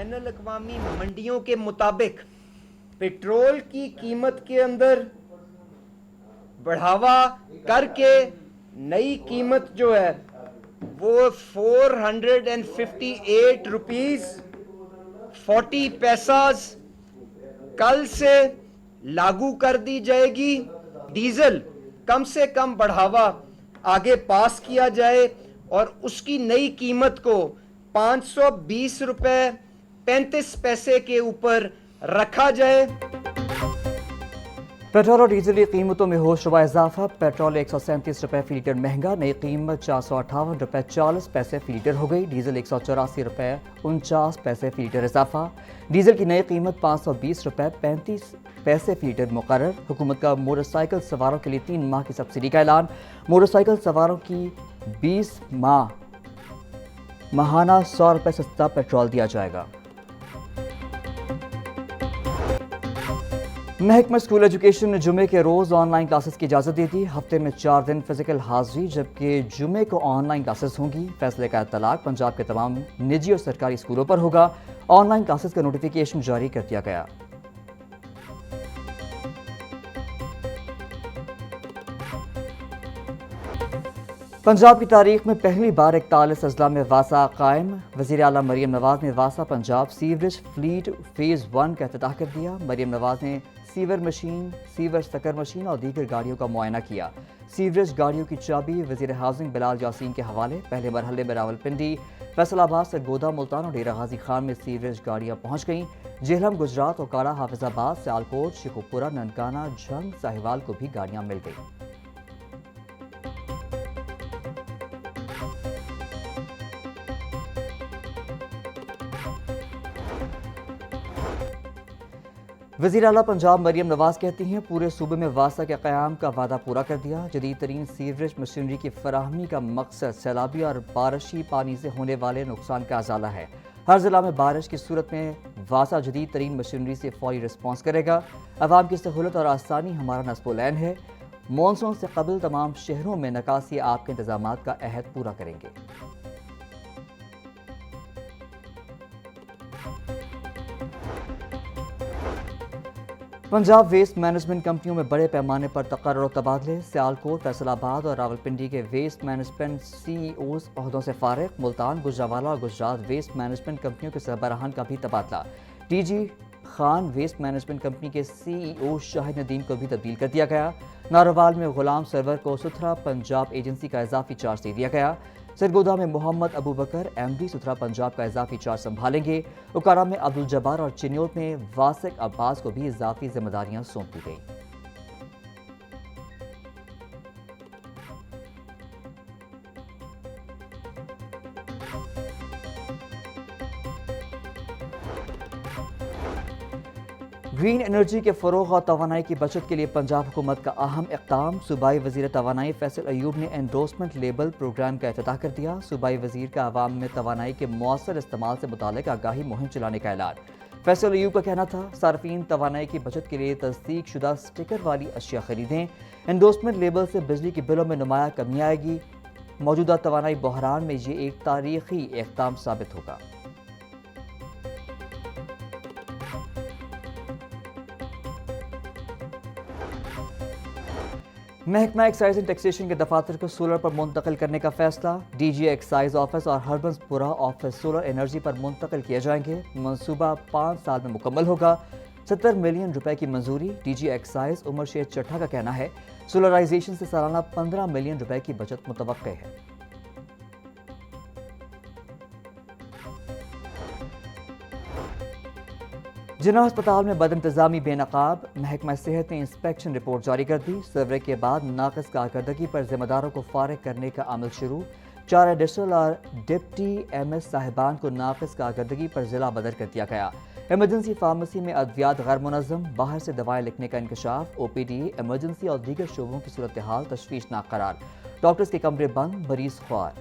بین الاقوامی منڈیوں کے مطابق پیٹرول کی قیمت کے اندر بڑھاوا کر کے نئی قیمت جو ہے وہ 458 روپیز 40 پیساز کل سے لاگو کر دی جائے گی. ڈیزل کم سے کم بڑھاوا آگے پاس کیا جائے اور اس کی نئی قیمت کو 520 روپے 35 پیسے کے اوپر رکھا جائے. پیٹرول اور ڈیزل کی قیمتوں میں ہوش ربا اضافہ. پیٹرول 137 روپے فی لیٹر مہنگا، نئی قیمت 458 روپے 40 پیسے فی لیٹر ہو گئی. ڈیزل 184 روپے 49 پیسے فی لیٹر اضافہ. ڈیزل کی نئی قیمت 520 روپے 35 پیسے فی لیٹر مقرر. حکومت کا موٹر سائیکل سواروں کے لیے 3 ماہ کی سبسڈی کا اعلان. موٹر سائیکل سواروں کی 20 ماہ ماہانہ 100 روپے سستا پیٹرول دیا جائے گا. محکمہ اسکول ایجوکیشن نے جمعے کے روز آن لائن کلاسز کی اجازت دی تھی. ہفتے میں 4 دن فزیکل حاضری جبکہ جمعے کو آن لائن کلاسز ہوں گی. فیصلے کا اطلاق پنجاب کے تمام نجی اور سرکاری اسکولوں پر ہوگا. آن لائن کلاسز کا نوٹیفیکیشن جاری کر دیا گیا. پنجاب کی تاریخ میں پہلی بار 41 اضلاع میں واسا قائم. وزیر اعلیٰ مریم نواز نے واسا پنجاب سیوریج فلیٹ فیز 1 کا افتتاح کر دیا. مریم نواز نے سیور مشین، سیور سکر مشین اور دیگر گاڑیوں کا معائنہ کیا. سیوریج گاڑیوں کی چابی وزیر ہاؤسنگ بلال یاسین کے حوالے. پہلے مرحلے میں راولپنڈی، فیصل آباد، سرگودا، ملتان اور ڈیرہ غازی خان میں سیوریج گاڑیاں پہنچ گئیں. جہلم، گجرات، اوکاڑا، حافظ آباد، سیالکوٹ، شیخوپورہ، ننکانہ، جھنگ، ساہیوال کو بھی گاڑیاں مل گئیں. وزیر اعلیٰ پنجاب مریم نواز کہتی ہیں پورے صوبے میں واسا کے قیام کا وعدہ پورا کر دیا. جدید ترین سیوریج مشینری کی فراہمی کا مقصد سیلابی اور بارشی پانی سے ہونے والے نقصان کا ازالہ ہے. ہر ضلع میں بارش کی صورت میں واسا جدید ترین مشینری سے فوری رسپانس کرے گا. عوام کی سہولت اور آسانی ہمارا نصب العین ہے. مانسون سے قبل تمام شہروں میں نکاسی آب کے انتظامات کا عہد پورا کریں گے. پنجاب ویسٹ مینجمنٹ کمپنیوں میں بڑے پیمانے پر تقرر و تبادلے. سیالکوٹ، فیصل آباد اور راولپنڈی کے ویسٹ مینجمنٹ سی ای اوز عہدوں سے فارغ. ملتان، گجرانوالہ اور گجرات ویسٹ مینجمنٹ کمپنیوں کے سربراہان کا بھی تبادلہ. T G Khan waste management company کے سی ای او شاہد ندیم کو بھی تبدیل کر دیا گیا. ناروال میں غلام سرور کو ستھرا پنجاب ایجنسی کا اضافی چارج دے دیا گیا. سرگودا میں محمد ابو بکر ایم ڈی ستھرا پنجاب کا اضافی چارج سنبھالیں گے. اوکارا میں عبدالجبار اور چنیوٹ میں واسق عباس کو بھی اضافی ذمہ داریاں سونپ دی گئیں. گرین انرجی کے فروغ اور توانائی کی بچت کے لیے پنجاب حکومت کا اہم اقدام. صوبائی وزیر توانائی فیصل ایوب نے انڈورسمنٹ لیبل پروگرام کا افتتاح کر دیا. صوبائی وزیر کا عوام میں توانائی کے مؤثر استعمال سے متعلق آگاہی مہم چلانے کا اعلان. فیصل ایوب کا کہنا تھا صارفین توانائی کی بچت کے لیے تصدیق شدہ سٹیکر والی اشیاء خریدیں. انڈورسمنٹ لیبل سے بجلی کے بلوں میں نمایاں کمی آئے گی. موجودہ توانائی بحران میں یہ ایک تاریخی اقدام ثابت ہوگا. محکمہ ایکسائز اینڈ ٹیکسیشن کے دفاتر کو سولر پر منتقل کرنے کا فیصلہ. ڈی جی ایکسائز آفس اور ہربنس پورا آفس سولر انرجی پر منتقل کیے جائیں گے. منصوبہ 5 سال میں مکمل ہوگا. 70 ملین روپے کی منظوری. ڈی جی ایکسائز عمر شیر چٹھا کا کہنا ہے سولرائزیشن سے سالانہ 15 ملین روپے کی بچت متوقع ہے. جناح ہسپتال میں بد انتظامی بے نقاب. محکمہ صحت نے انسپیکشن رپورٹ جاری کر دی. سروے کے بعد ناقص کارکردگی پر ذمہ داروں کو فارغ کرنے کا عمل شروع. 4 ایڈیشنل اور ڈپٹی ایم ایس صاحبان کو ناقص کارکردگی پر ضلع بدر کر دیا گیا. ایمرجنسی فارمیسی میں ادویات غیر منظم. باہر سے دوائیں لکھنے کا انکشاف. او پی ڈی، ایمرجنسی اور دیگر شعبوں کی صورتحال تشویشناک قرار. ڈاکٹرز کے کمرے بند، مریض خوار.